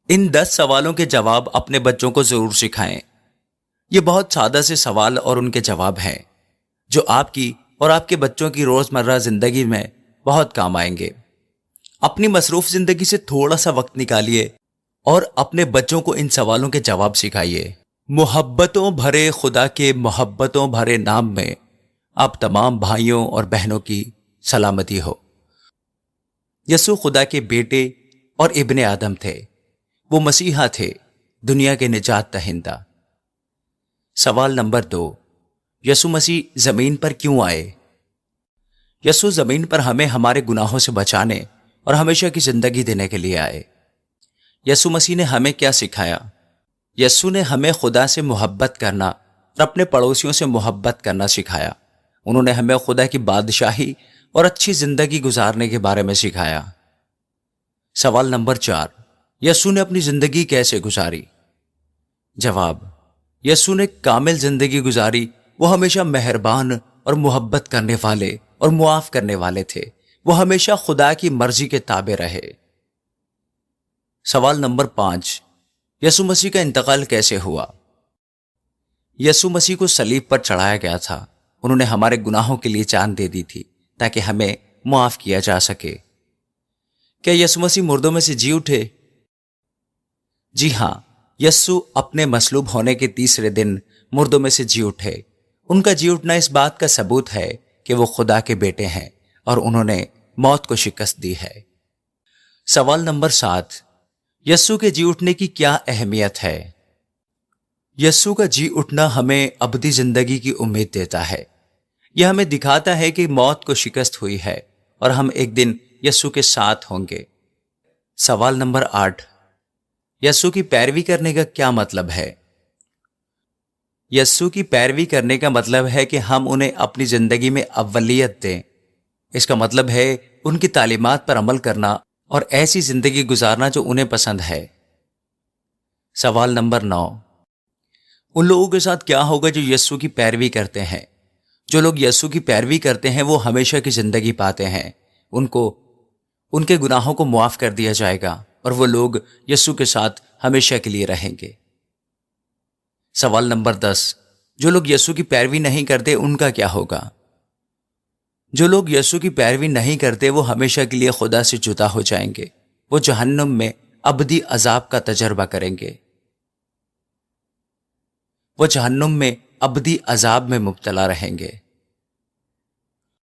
ان 10 سوالوں کے جواب اپنے بچوں کو ضرور سکھائیں۔ یہ بہت سادہ سے سوال اور ان کے جواب ہیں جو آپ کی اور آپ کے بچوں کی روزمرہ زندگی میں بہت کام آئیں گے۔ اپنی مصروف زندگی سے تھوڑا سا وقت نکالیے اور اپنے بچوں کو ان سوالوں کے جواب سکھائیے۔ محبتوں بھرے خدا کے محبتوں بھرے نام میں آپ تمام بھائیوں اور بہنوں کی سلامتی ہو۔ یسوع خدا کے بیٹے اور ابن آدم تھے۔ وہ مسیحا تھے، دنیا کے نجات دہندہ۔ سوال نمبر 2، یسوع مسیح زمین پر کیوں آئے؟ یسوع زمین پر ہمیں ہمارے گناہوں سے بچانے اور ہمیشہ کی زندگی دینے کے لیے آئے۔ یسوع مسیح نے ہمیں کیا سکھایا؟ یسوع نے ہمیں خدا سے محبت کرنا اور اپنے پڑوسیوں سے محبت کرنا سکھایا۔ انہوں نے ہمیں خدا کی بادشاہی اور اچھی زندگی گزارنے کے بارے میں سکھایا۔ سوال نمبر 4، یسوع نے اپنی زندگی کیسے گزاری؟ جواب، یسوع نے کامل زندگی گزاری۔ وہ ہمیشہ مہربان اور محبت کرنے والے اور معاف کرنے والے تھے۔ وہ ہمیشہ خدا کی مرضی کے تابع رہے۔ سوال نمبر 5، یسوع مسیح کا انتقال کیسے ہوا؟ یسوع مسیح کو صلیب پر چڑھایا گیا تھا۔ انہوں نے ہمارے گناہوں کے لیے جان دے دی تھی تاکہ ہمیں معاف کیا جا سکے۔ کیا یسوع مسیح مردوں میں سے جی اٹھے؟ جی ہاں، یسوع اپنے مصلوب ہونے کے تیسرے دن مردوں میں سے جی اٹھے۔ ان کا جی اٹھنا اس بات کا ثبوت ہے کہ وہ خدا کے بیٹے ہیں اور انہوں نے موت کو شکست دی ہے۔ سوال نمبر 7، یسوع کے جی اٹھنے کی کیا اہمیت ہے؟ یسوع کا جی اٹھنا ہمیں ابدی زندگی کی امید دیتا ہے۔ یہ ہمیں دکھاتا ہے کہ موت کو شکست ہوئی ہے اور ہم ایک دن یسوع کے ساتھ ہوں گے۔ سوال نمبر 8، یسوع کی پیروی کرنے کا کیا مطلب ہے؟ یسوع کی پیروی کرنے کا مطلب ہے کہ ہم انہیں اپنی زندگی میں اولیت دیں۔ اس کا مطلب ہے ان کی تعلیمات پر عمل کرنا اور ایسی زندگی گزارنا جو انہیں پسند ہے۔ سوال نمبر 9، ان لوگوں کے ساتھ کیا ہوگا جو یسوع کی پیروی کرتے ہیں؟ جو لوگ یسوع کی پیروی کرتے ہیں وہ ہمیشہ کی زندگی پاتے ہیں۔ ان کے گناہوں کو معاف کر دیا جائے گا اور وہ لوگ یسوع کے ساتھ ہمیشہ کے لیے رہیں گے۔ سوال نمبر 10، جو لوگ یسوع کی پیروی نہیں کرتے ان کا کیا ہوگا؟ جو لوگ یسوع کی پیروی نہیں کرتے وہ ہمیشہ کے لیے خدا سے جدا ہو جائیں گے۔ وہ جہنم میں ابدی عذاب کا تجربہ کریں گے۔ وہ جہنم میں ابدی عذاب میں مبتلا رہیں گے۔